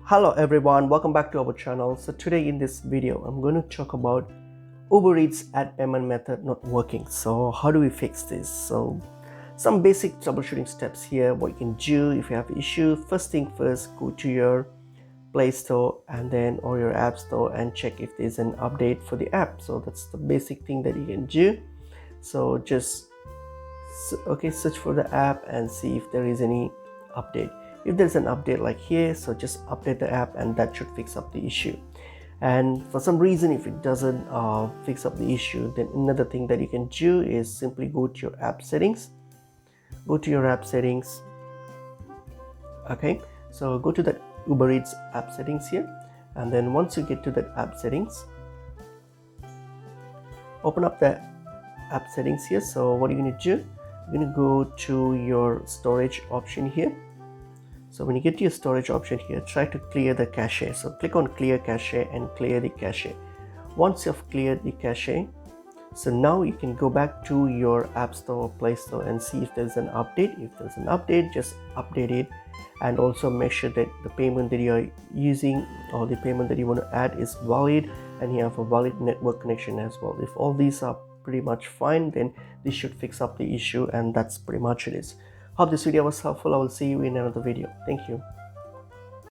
Hello everyone, welcome back to our channel. So today in this video I'm going to talk about Uber Eats ad payment method not working. So how do we fix this? So some basic troubleshooting steps here, what you can do if you have issue. First thing first, go to your Play Store and then or your App Store and check if there's an update for the app. So that's the basic thing that you can do. So just search for the app and see if there is any update. If there's an update like here, so just update the app and that should fix up the issue. And for some reason, if it doesn't fix up the issue, then another thing that you can do is simply go to your app settings. Okay, so go to that Uber Eats app settings here, and then once you get to that app settings, open up the app settings here. So what are you going to do? You're going to go to your storage option here. So when you get to your storage option here, try to clear the cache. So click on clear cache and clear the cache. Once you've cleared the cache, so now you can go back to your App Store or Play Store and see if there's an update. If there's an update, just update it, and also make sure that the payment that you're using or the payment that you want to add is valid and you have a valid network connection as well. If all these are pretty much fine, then this should fix up the issue, and that's pretty much it is. Hope this video was helpful. I will see you in another video. Thank you.